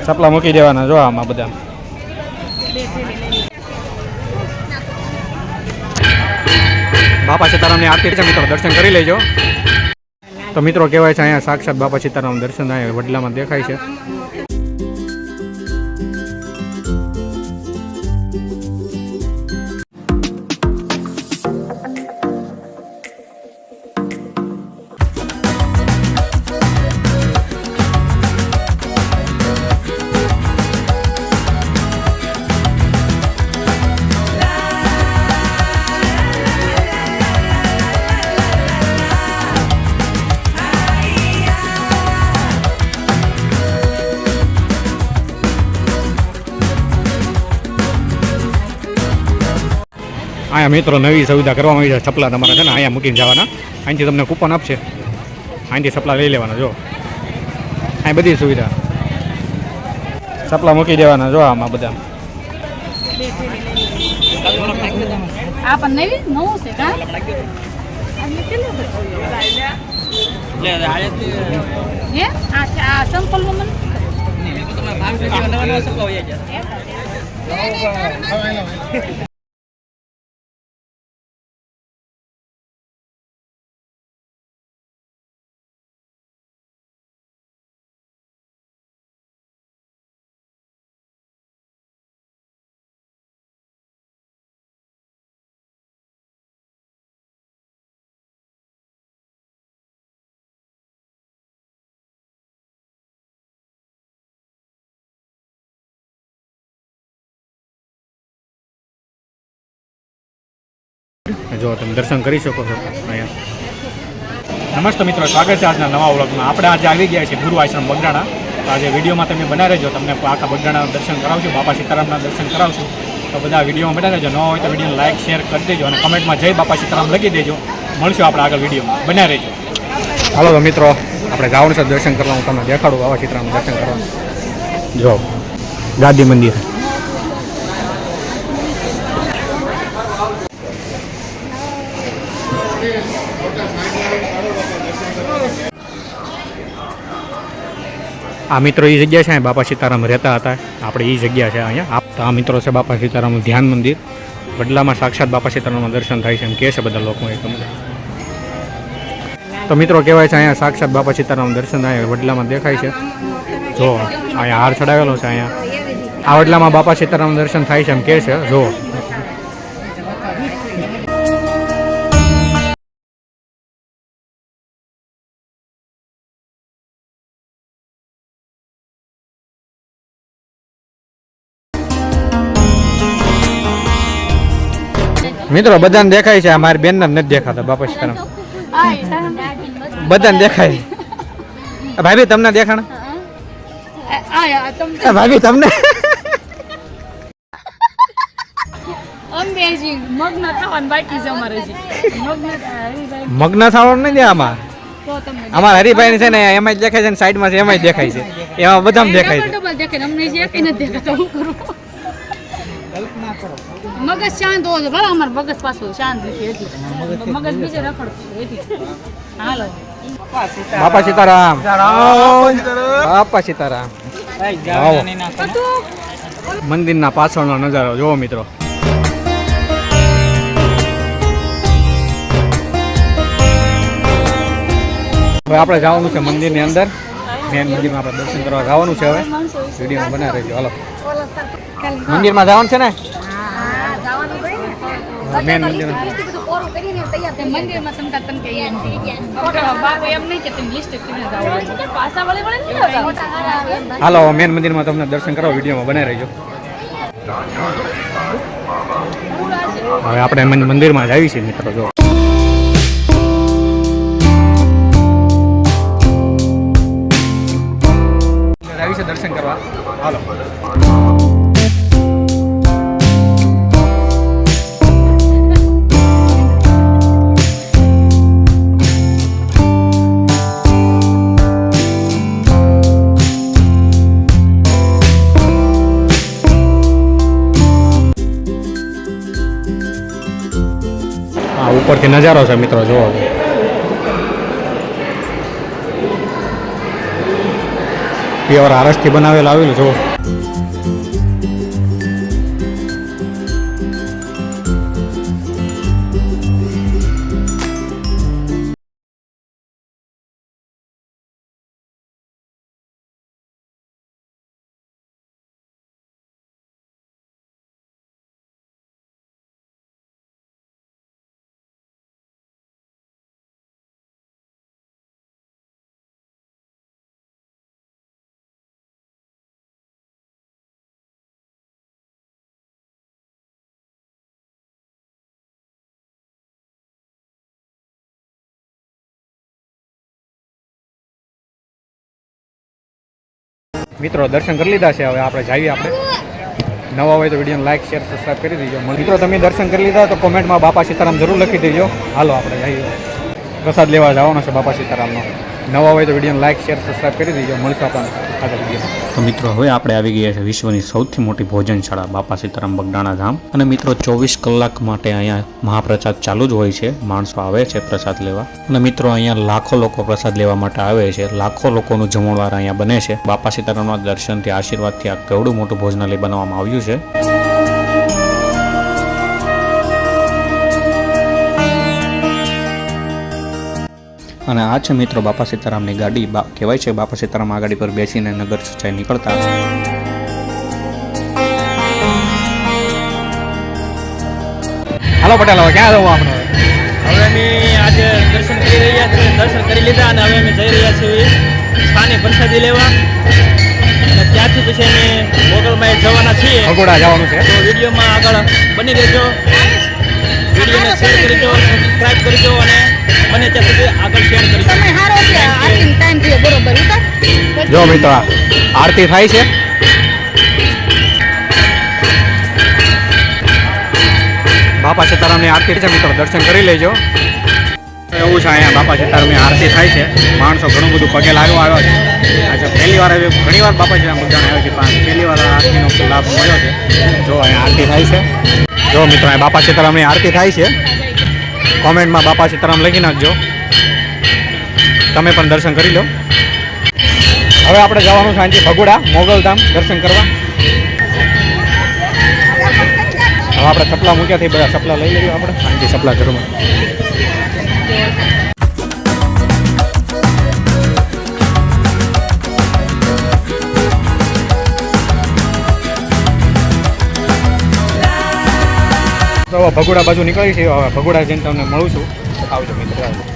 સપલા મૂકી દેવાના જો આમાં બધા. બાપા સીતારામની આરતી છે મિત્રો, દર્શન કરી લેજો. તો મિત્રો કહેવાય છે અહીંયા સાક્ષાત બાપા સીતારામ દર્શન અહીંયા વડલામાં દેખાય છે. અહીંયા મિત્રો નવી સુવિધા કરવામાં આવી છે. ચપલા તમારે છે ને અહીંયા મૂકીને જવાના, અહીંથી તમને કૂપન આપશે, અહીંથી ચપલા લઈ લેવાના. જો અહીં બધી સુવિધા, ચપલા મૂકી દેવાના જો આમાં બધા. જો તમે દર્શન કરી શકો છો અહીંયા. નમસ્તે મિત્રો, સ્વાગત છે આજના નવા વ્લોગમાં. આપણે આજે આવી ગયા છીએ ગુરુ આશ્રમ બગડાણા. તો આજે વિડીયોમાં તમે બનાવી રહેજો, તમને આખા બગડાણા દર્શન કરાવશું, બાપા સીતારામના દર્શન કરાવશું. તો બધા વિડીયોમાં બનાવી રહેજો, ન હોય તો વિડીયોને લાઈક શેર કરી દેજો અને કમેન્ટમાં જય બાપા સીતારામ લખી દેજો. મળશું આપણે આગળ વિડીયોમાં, બનાવી રહેજો. હાલો તો મિત્રો, આપણે જવાનું છે દર્શન કરવા. હું તમને દેખાડું બાપા સીતારામનું દર્શન કરવાનું. જો ગાદી મંદિર. આ મિત્રો એ જગ્યા છે બાપા સીતારામ રહેતા હતા, આપણે એ જગ્યા છે અહીંયા. આ મિત્રો છે બાપા સીતારામનું ધ્યાન મંદિર. વડલામાં સાક્ષાત બાપા સીતારામના દર્શન થાય છે એમ કહે છે બધા લોકો. તો મિત્રો કહેવાય છે અહીંયા સાક્ષાત બાપા સીતારામ દર્શન અહીંયા વડલામાં દેખાય છે. જો અહીંયા હાર ચડાવેલો છે અહીંયા. આ વડલામાં બાપા સીતારામ દર્શન થાય છે એમ કહે છે. જો મિત્રો બધાને દેખાય છે, મારી બેન ને નથી દેખાતા બાપા સીતારામ. બધાને દેખાય. ભાભી તમને દેખાણ? ભાભી તમને મગ્ન થવાનું નહીં આમાં. અમારા હરિભાઈ છે ને એમાં જ દેખાય છે, સાઈડમાં છે એમાં જ દેખાય છે, એમાં બધામાં દેખાય છે. મગજ શાંત હોવો જોઈએ, અમાર મગજ પાછું શાંત નથી, મગજ બીજે રખડતું. હાલો બાપા સીતારામ, બાપા સીતારામ. મંદિરના પાછળનો નજારો જોવો મિત્રો. હવે આપણે જવાનું છે મંદિરની અંદર, મેન મંદિરમાં આપણે દર્શન કરવા જવાનું છે. હવે વિડીયોમાં બનાવી રહેજો. હાલો મંદિરમાં જવાનું છે ને, મેન મંદિર. હાલો મેન મંદિરમાં તમને દર્શન કરો, વિડીયોમાં બનાવી રહેજો. હવે આપણે મંદિરમાં જ આવી છીએ મિત્રો. જો આવી છે દર્શન કરવા. હાલો ઉપરથી નજારો છે મિત્રો, જોવો. પ્યોર આરસથી બનાવેલું આવેલું જો. મિત્રો દર્શન કરી લીધા છે. હવે આપણે જઈએ. આપણે નવા હોય તો વિડીયોને લાઈક શેર સબસ્ક્રાઈબ કરી દેજો. મિત્રો તમે દર્શન કરી લીધા તો કોમેન્ટમાં બાપા સીતારામ જરૂર લખી દેજો. હાલો આપણે જઈએ. પ્રસાદ લેવા જવાનો છે બાપા સીતારામનો. નવા હોય તો વિડીયોને લાઈક શેર સબસ્ક્રાઈબ કરી દેજો. મળશું આપણને આગળ વિડીયો. તો મિત્રો હવે આપણે આવી ગયા છે વિશ્વની સૌથી મોટી ભોજનશાળા બાપા સીતારામ બગડાણા ધામ. અને મિત્રો 24 કલાક માટે અહીંયા મહાપ્રસાદ ચાલુ જ હોય છે. માણસો આવે છે પ્રસાદ લેવા. અને મિત્રો અહીંયા લાખો લોકો પ્રસાદ લેવા માટે આવે છે. લાખો લોકોનું જમણવાર અહીંયા બને છે. બાપા સીતારામના દર્શનથી આશીર્વાદથી આ કેવડું મોટું ભોજનાલય બનાવવામાં આવ્યું છે. અને આ છે મિત્રો બાપા સીતારામની ગાડી. કહેવાય છે બાપા સીતારામ આ ગાડી પર બેસીને નગર ચર્ચાએ નીકળતા. હાલો પટેલ, હવે ક્યાં જવું આપણે? હવે અમે આજે દર્શન કરી રહ્યા છીએ. દર્શન કરી લીધા અને હવે અમે જઈ રહ્યા છીએ સ્થાનિક પ્રસાદી લેવા. અને ત્યાંથી પછી અમે મોગલમાં જવાના છીએ. ભગોડા જવાનું છે. તો વિડીયોમાં આગળ બની રહેજો. વિડીયોને શેર કરજો, સબસ્ક્રાઈબ કરજો અને બને ત્યાં સુધી આગળ શેર કરજો. તમે હારો છે આરતી ટાઈમ થયો બરોબર ઉતર. જો મિત્રો આરતી થાય છે. બાપા સીતારામની આરતી છે મિત્રો, દર્શન કરી લેજો. એવું છે અહીંયા બાપા સીતારામની આરતી થાય છે. માણસો ઘણું બધું પગે લાગવા આવ્યો છે. આજે પહેલી વાર ઘણી વાર બાપા સીતારામ બગડાણા આવ્યો છે, પણ પહેલી વાર આરતીનો લાભ મળ્યો છે. જો અહીંયા આરતી થાય છે. જો મિત્રો અહીંયા બાપા સીતારામની આરતી થાય છે. કોમેન્ટમાં બાપા સીતારામ લખી નાખજો. તમે પણ દર્શન કરી લો. હવે આપણે જવાનું છે અહીંથી ભગોડા મોગલધામ દર્શન કરવા. હવે આપણે ચપલા મૂક્યાથી બધા ચપલા લઈ લઈએ. આપણે અહીંથી ચપલા ઘરમાં. તો ભગોડા બાજુ નીકળી છે. હવે ભગોડા જઈને તમને મળું છું. આવજો મિત્રો.